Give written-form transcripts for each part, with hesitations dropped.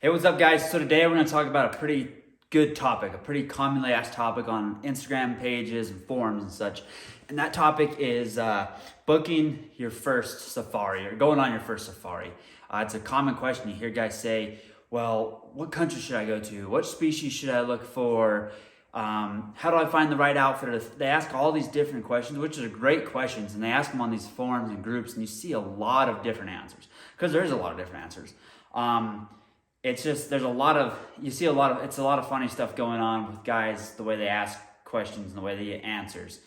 Hey, what's up, guys? So today we're going to talk about a pretty good topic, a pretty commonly asked topic on Instagram pages and forums and such. And that topic is booking your first safari or going on your first safari. It's a common question. You hear guys say, well, what country should I go to? What species should I look for? How do I find the right outfitter? They ask all these different questions, which are great questions. And they ask them on these forums and groups, and you see a lot of different answers because there is a lot of different answers. It's just, it's a lot of funny stuff going on with guys, the way they ask questions and the way they get answers.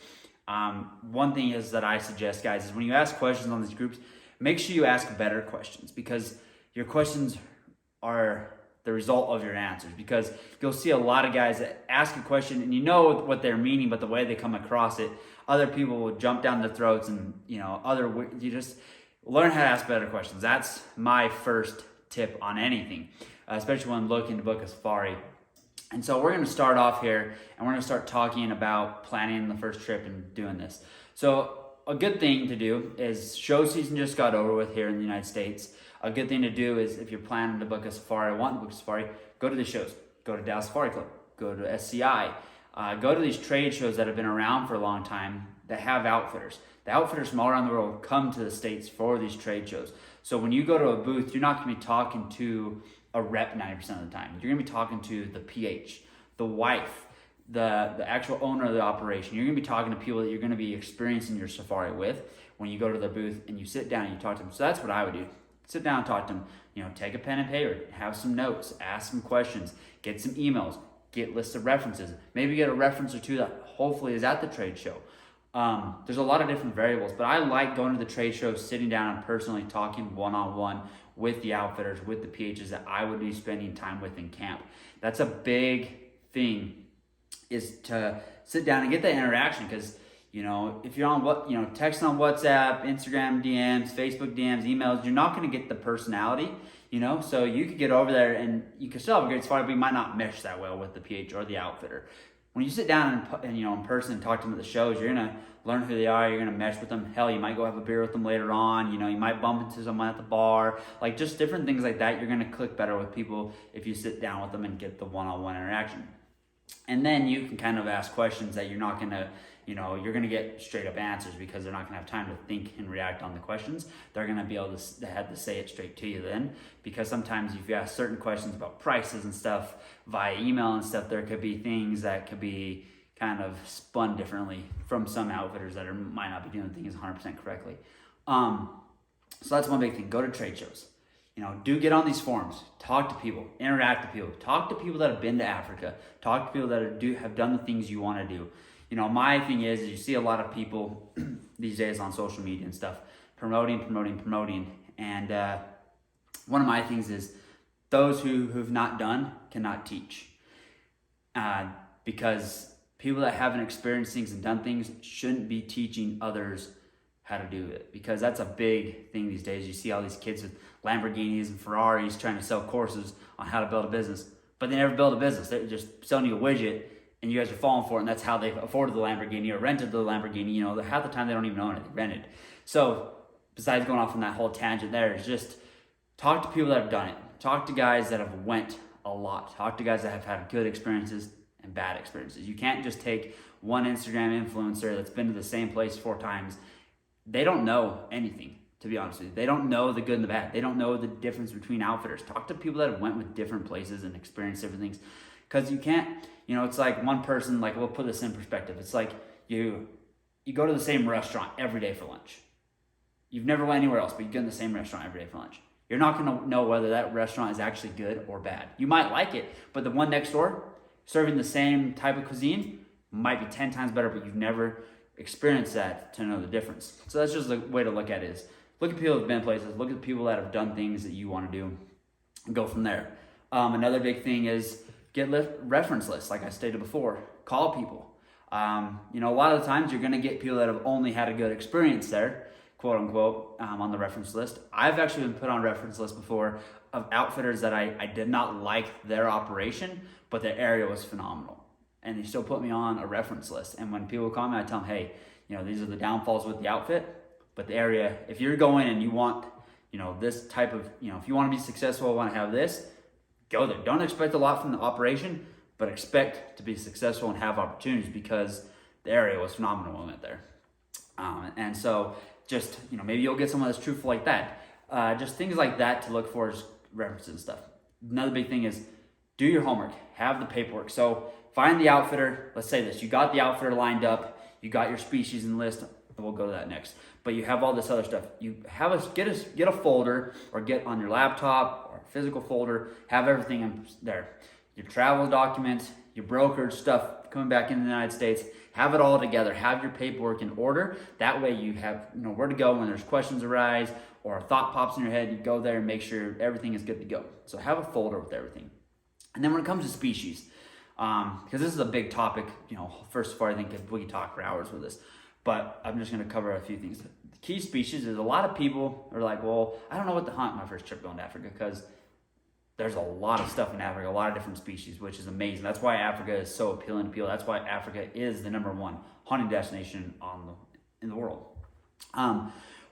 One thing is that I suggest, guys, is when you ask questions on these groups, make sure you ask better questions, because your questions are the result of your answers. Because you'll see a lot of guys that ask a question and you know what they're meaning, but the way they come across it, other people will jump down their throats, and you just learn how to ask better questions. That's my first tip on anything, especially when looking to book a safari. And so we're going to start off here, and we're going to start talking about planning the first trip and doing this. So a good thing to do is, show season just got over with here in the United States. A good thing to do is, if you're planning to book a safari, want to book a safari, go to the shows. Go to Dallas Safari Club, go to SCI, go to these trade shows that have been around for a long time that have outfitters. The outfitters from all around the world come to the States for these trade shows. So when you go to a booth, you're not going to be talking to a rep 90% of the time. You're going to be talking to the PH, the wife, the actual owner of the operation. You're going to be talking to people that you're going to be experiencing your safari with when you go to their booth and you sit down and you talk to them. So that's what I would do. Sit down and talk to them. Take a pen and paper, have some notes, ask some questions, get some emails, get lists of references. Maybe get a reference or two that hopefully is at the trade show. There's a lot of different variables, but I like going to the trade shows, sitting down and personally talking one-on-one with the outfitters, with the PHs that I would be spending time with in camp. That's a big thing, is to sit down and get that interaction, because if you're on texting on WhatsApp, Instagram DMs, Facebook DMs, emails, you're not going to get the personality, so you could get over there and you could still have a great safari, but you might not mesh that well with the PH or the outfitter. When you sit down and in person and talk to them at the shows, you're going to learn who they are. You're going to mesh with them. Hell, you might go have a beer with them later on. You might bump into someone at the bar. Like, just different things like that. You're going to click better with people if you sit down with them and get the one-on-one interaction. And then you can kind of ask questions that you're not going to, you're going to get straight up answers, because they're not going to have time to think and react on the questions. They're going to be able to have to say it straight to you then, because sometimes if you ask certain questions about prices and stuff via email and stuff, there could be things that could be kind of spun differently from some outfitters that might not be doing things 100% correctly. So that's one big thing. Go to trade shows. Do get on these forums, talk to people, interact with people, talk to people that have been to Africa, talk to people that have done the things you want to do. My thing is you see a lot of people these days on social media and stuff promoting. And one of my things is, those who've not done cannot teach. Because people that haven't experienced things and done things shouldn't be teaching others how to do it, because that's a big thing these days. You see all these kids with Lamborghinis and Ferraris trying to sell courses on how to build a business, but they never build a business. They're just selling you a widget, and you guys are falling for it, and that's how they afforded the Lamborghini or rented the Lamborghini. Half the time they don't even own it, they rented. So besides going off on that whole tangent there, is just talk to people that have done it. Talk to guys that have went a lot. Talk to guys that have had good experiences and bad experiences. You can't just take one Instagram influencer that's been to the same place 4 times. They don't know anything, to be honest with you. They don't know the good and the bad. They don't know the difference between outfitters. Talk to people that have went with different places and experienced different things. Because you can't, it's like one person, like, we'll put this in perspective. It's like you go to the same restaurant every day for lunch. You've never went anywhere else, but you go to the same restaurant every day for lunch. You're not going to know whether that restaurant is actually good or bad. You might like it, but the one next door, serving the same type of cuisine, might be 10 times better, but you've never experienced that to know the difference. So that's just the way to look at it, is look at people that have been places, look at people that have done things that you want to do, and go from there. Another big thing is get reference lists, like I stated before. Call people. A lot of the times you're going to get people that have only had a good experience there, quote unquote, on the reference list. I've actually been put on reference list before of outfitters that I did not like their operation, but their area was phenomenal. And they still put me on a reference list. And when people call me, I tell them, hey, these are the downfalls with the outfit, but the area, if you're going and you want, this type of, if you want to be successful, want to have this, go there. Don't expect a lot from the operation, but expect to be successful and have opportunities because the area was phenomenal when we went there. And so just, maybe you'll get someone that's truthful like that. Just things like that to look for as references and stuff. Another big thing is do your homework, have the paperwork. So find the outfitter. Let's say this, you got the outfitter lined up, you got your species in the list, and we'll go to that next. But you have all this other stuff. You have get a folder, or get on your laptop or a physical folder, have everything in there. Your travel documents, your brokerage stuff coming back into the United States, have it all together, have your paperwork in order. That way you have where to go when there's questions arise or a thought pops in your head, you go there and make sure everything is good to go. So have a folder with everything. And then when it comes to species, because this is a big topic, first of all, I think we could talk for hours with this, but I'm just going to cover a few things. The key species is a lot of people are like, well, I don't know what to hunt my first trip going to Africa, because there's a lot of stuff in Africa, a lot of different species, which is amazing. That's why Africa is so appealing to people. That's why Africa is the #1 hunting destination in the world.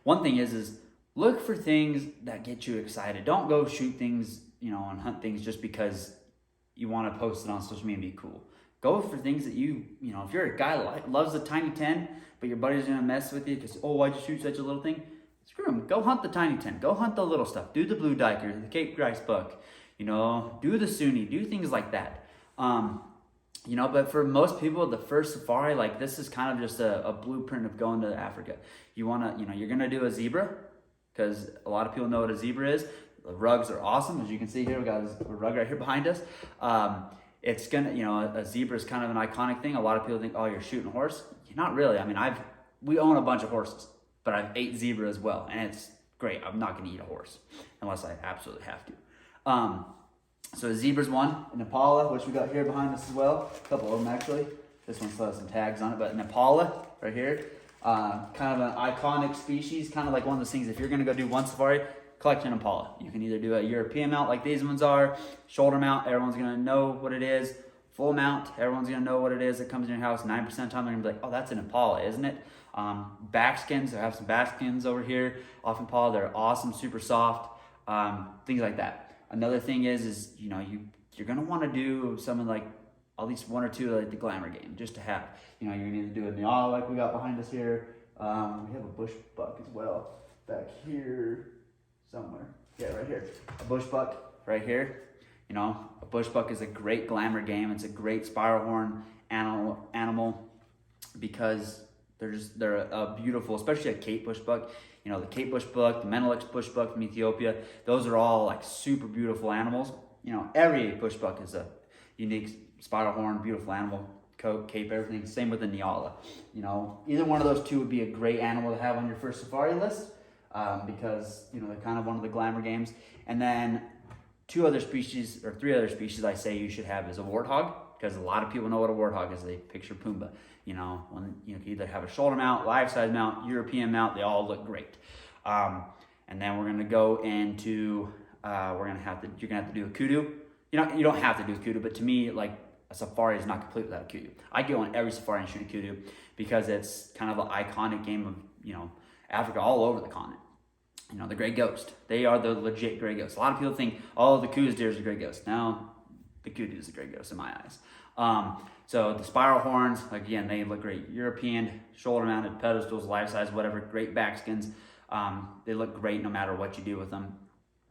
One thing is look for things that get you excited. Don't go shoot things, and hunt things just because you want to post it on social media and be cool. Go for things that if you're a guy that loves the tiny 10, but your buddy's gonna mess with you because, why'd you shoot such a little thing? Screw him. Go hunt the tiny 10. Go hunt the little stuff. Do the blue diker, the Cape Grice buck. Do the Sunni. Do things like that. But for most people, the first safari, this is kind of just a blueprint of going to Africa. You wanna, you're gonna do a zebra, because a lot of people know what a zebra is. The rugs are awesome. As you can see here, we got a rug right here behind us. It's gonna, a zebra is kind of an iconic thing. A lot of people think, you're shooting a horse. Not really. I mean, we own a bunch of horses, but I've ate zebra as well, and it's great. I'm not gonna eat a horse unless I absolutely have to. So a zebra's one, an impala, which we got here behind us as well. A couple of them actually. This one still has some tags on it, but an impala right here. Kind of an iconic species, kind of like one of those things. If you're gonna go do one safari, collect an impala. You can either do a European mount like these ones are, shoulder mount, everyone's gonna know what it is. Full mount, everyone's gonna know what it is that comes in your house. 9% of the time they're gonna be like, that's an impala, isn't it? Backskins, I have some backskins over here off impala. They're awesome, super soft, things like that. Another thing is you're gonna want to do something like at least one or two like the glamour game, just to have. You're gonna need to do a Nyala like we got behind us here. We have a bush buck as well back here somewhere. Yeah, right here. A bush buck right here. A bush buck is a great glamour game. It's a great spiral horn animal because they're a beautiful, especially a Cape bush buck. The Cape bush buck, the Menelix bush buck from Ethiopia, those are all super beautiful animals. Every bush buck is a unique spiral horn, beautiful animal, coat, cape, everything. Same with the Nyala. Either one of those two would be a great animal to have on your first safari list because, they're kind of one of the glamour games. And then 3 other species I say you should have is a warthog, because a lot of people know what a warthog is. They picture Pumbaa. When you can either have a shoulder mount, life size mount, European mount, they all look great. And then we're gonna go into you're gonna have to do a kudu. You don't have to do a kudu, but to me, a safari is not complete without a kudu. I go on every safari and shoot a kudu because it's kind of an iconic game of Africa all over the continent. The gray ghost. They are the legit gray ghost. A lot of people think, the kudu deer is a gray ghost. No, the kudu is a gray ghost in my eyes. So the spiral horns, again, they look great. European, shoulder mounted, pedestals, life size, whatever, great backskins. They look great no matter what you do with them.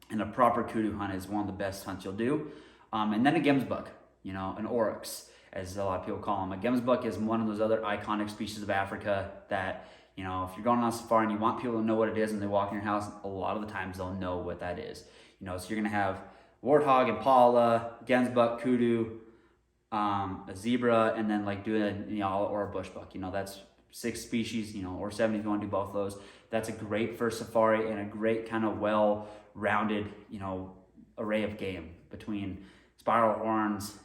And a proper kudu hunt is one of the best hunts you'll do. And then a gemsbuck, an oryx, as a lot of people call them. A gemsbuck is one of those other iconic species of Africa that, if you're going on a safari and you want people to know what it is and they walk in your house, a lot of the times they'll know what that is. So you're gonna have warthog, impala, gemsbuck, kudu, a zebra, and then doing a Nyala or a bush buck. That's 6 species, or 7 if you want to do both of those. That's a great first safari and a great kind of well-rounded, array of game between spiral horns,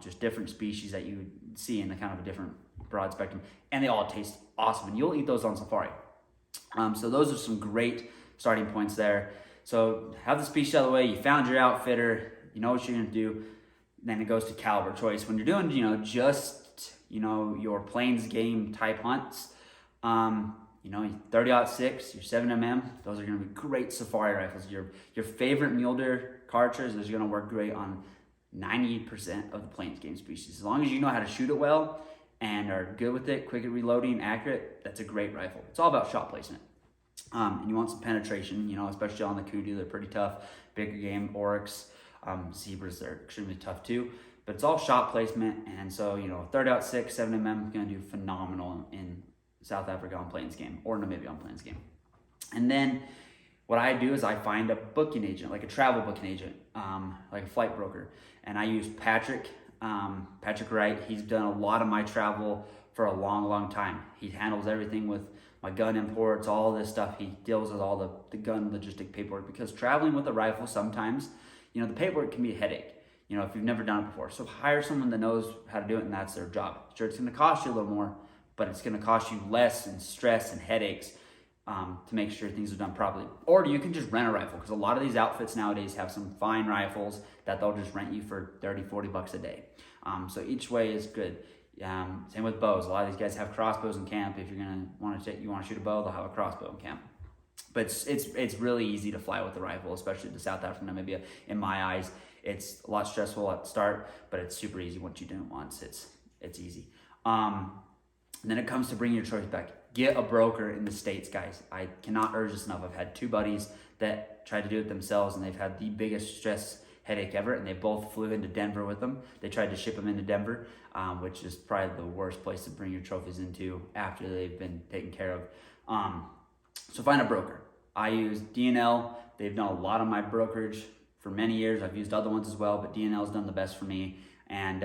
just different species that you would see in a kind of a different broad spectrum, and they all taste awesome, and you'll eat those on safari. So those are some great starting points there. So have the species out of the way. You found your outfitter. You know what you're going to do. Then it goes to caliber choice. When you're doing, just your plains game type hunts, You know, 30-06, your 7mm, those are gonna be great safari rifles. Your favorite mule deer cartridge is gonna work great on 90% of the plains game species. As long as you know how to shoot it well and are good with it, quick at reloading, accurate, that's a great rifle. It's all about shot placement. And you want some penetration, you know, especially on the kudu, they're pretty tough. Bigger game, oryx, zebras, they're extremely tough too. But it's all shot placement, and so, you know, 30-06, 7mm is gonna do phenomenal in South Africa on plains game, or Namibia on plains game. And then what I do is I find a booking agent, like a travel booking agent, like a flight broker. And I use Patrick Wright. He's done a lot of my travel for a long, long time. He handles everything with my gun imports, all this stuff. He deals with all the gun logistic paperwork, because traveling with a rifle sometimes, you know, the paperwork can be a headache, you know, if you've never done it before. So hire someone that knows how to do it, and that's their job. Sure, it's gonna cost you a little more, but it's gonna cost you less in stress and headaches to make sure things are done properly. Or you can just rent a rifle, because a lot of these outfits nowadays have some fine rifles that they'll just rent you for 30-40 bucks a day. So each way is good. Same with bows. A lot of these guys have crossbows in camp. If you're gonna want to shoot a bow, they'll have a crossbow in camp. But it's really easy to fly with the rifle, especially to South Africa, Namibia. In my eyes, it's a lot stressful at the start, but it's super easy once you do it once. It's easy. And then it comes to bringing your trophies back. Get a broker in the States, guys. I cannot urge this enough. I've had 2 buddies that tried to do it themselves, and they've had the biggest stress headache ever, and they both flew into Denver with them. They tried to ship them into Denver, which is probably the worst place to bring your trophies into after they've been taken care of. So find a broker. I use DNL. They've done a lot of my brokerage for many years. I've used other ones as well, but DNL's done the best for me. And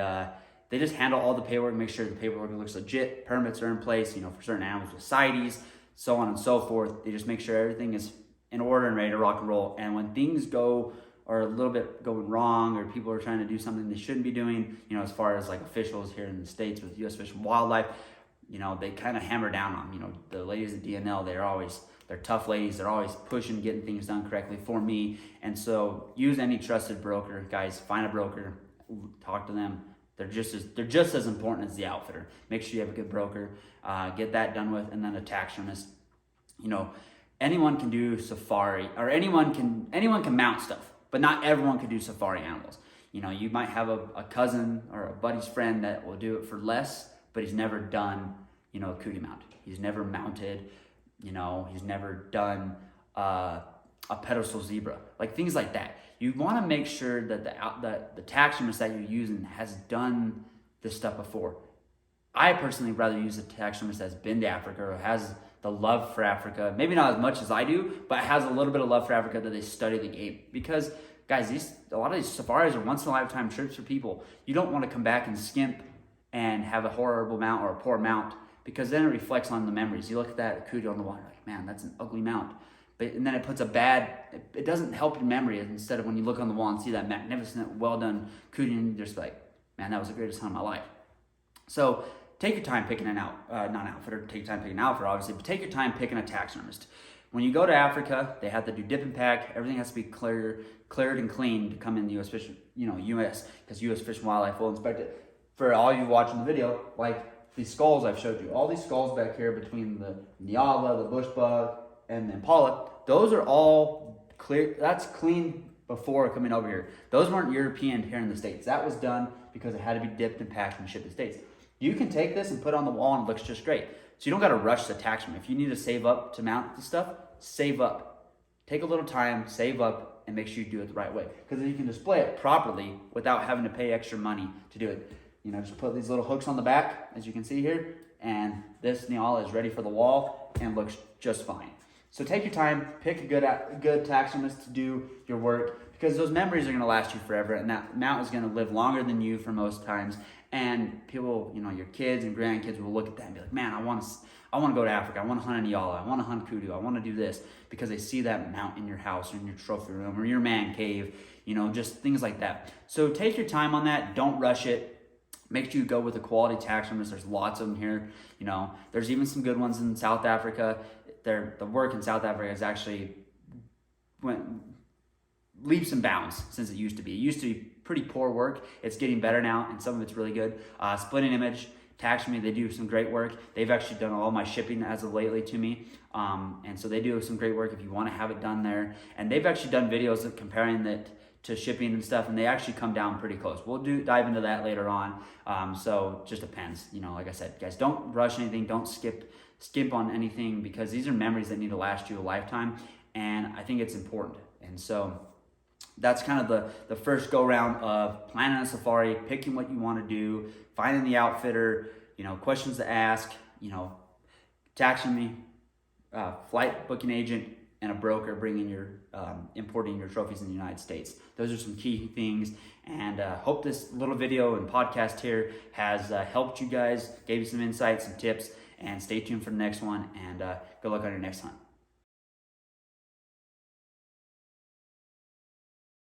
they just handle all the paperwork, make sure the paperwork looks legit, permits are in place, you know, for certain animals with CITES, so on and so forth. They just make sure everything is in order and ready to rock and roll. And when things go or a little bit going wrong, or people are trying to do something they shouldn't be doing, you know, as far as like officials here in the States with U.S. Fish and Wildlife, you know, they kind of hammer down on, you know, the ladies at DNL, they're tough ladies. They're always pushing, getting things done correctly for me. And so use any trusted broker, guys. Find a broker, talk to them. They're just as important as the outfitter. Make sure you have a good broker, get that done with, and then a taxidermist. You know, anyone can do safari, or anyone can mount stuff, but not everyone can do safari animals. You know, you might have a cousin or a buddy's friend that will do it for less, but he's never done, you know, a cootie mount. He's never mounted, you know, he's never done a pedestal zebra, like things like that. You want to make sure that the taxidermist that you're using has done this stuff before. I personally rather use a taxidermist that's been to Africa or has the love for Africa, maybe not as much as I do, but has a little bit of love for Africa, that they study the game. Because guys, a lot of these safaris are once in a lifetime trips for people. You don't want to come back and skimp and have a horrible mount or a poor mount, because then it reflects on the memories. You look at that kudu on the water, like, man, that's an ugly mount. And then it puts it doesn't help your memory. Instead of when you look on the wall and see that magnificent, well done kudu, and you're just like, man, that was the greatest hunt of my life. So take your time picking take your time picking an outfitter, obviously, but take your time picking a taxidermist. When you go to Africa, they have to do dip and pack. Everything has to be cleared and clean to come in the U.S. Fish, U.S., because U.S. Fish and Wildlife will inspect it. For all you watching the video, like these skulls I've showed you, all these skulls back here between the Nyala, the bush bug, and the impala, those are all clear. That's clean before coming over here. Those weren't European here in the States. That was done because it had to be dipped and packed and shipped to the States. You can take this and put it on the wall and it looks just great. So you don't got to rush the taxidermy. If you need to save up to mount the stuff, save up. Take a little time, save up, and make sure you do it the right way. Because you can display it properly without having to pay extra money to do it. You know, just put these little hooks on the back, as you can see here, and this Nyala is ready for the wall and looks just fine. So take your time, pick a good taxidermist to do your work, because those memories are going to last you forever, and that mount is going to live longer than you for most times. And people, your kids and grandkids will look at that and be like, man, I want to go to Africa. I want to hunt a Nyala. I want to hunt kudu. I want to do this, because they see that mount in your house or in your trophy room or your man cave, just things like that. So take your time on that. Don't rush it. Make sure you go with a quality taxidermist. There's lots of them here. There's even some good ones in South Africa. The work in South Africa has actually went leaps and bounds since it used to be. It used to be pretty poor work. It's getting better now, and some of it's really good. Splitting Image Taxidermy, they do some great work. They've actually done all my shipping as of lately to me. And so they do some great work if you want to have it done there. And they've actually done videos of comparing that to shipping and stuff, and they actually come down pretty close. We'll dive into that later on. So just depends. You know, like I said, guys, don't rush anything. Don't skip on anything, because these are memories that need to last you a lifetime. And I think it's important. And so that's kind of the first go round of planning a safari, picking what you want to do, finding the outfitter, you know, questions to ask, you know, taxidermy, flight booking agent, and a broker bringing your importing your trophies in the United States. Those are some key things, and hope this little video and podcast here has helped you guys, gave you some insights, some tips, and stay tuned for the next one, and good luck on your next hunt.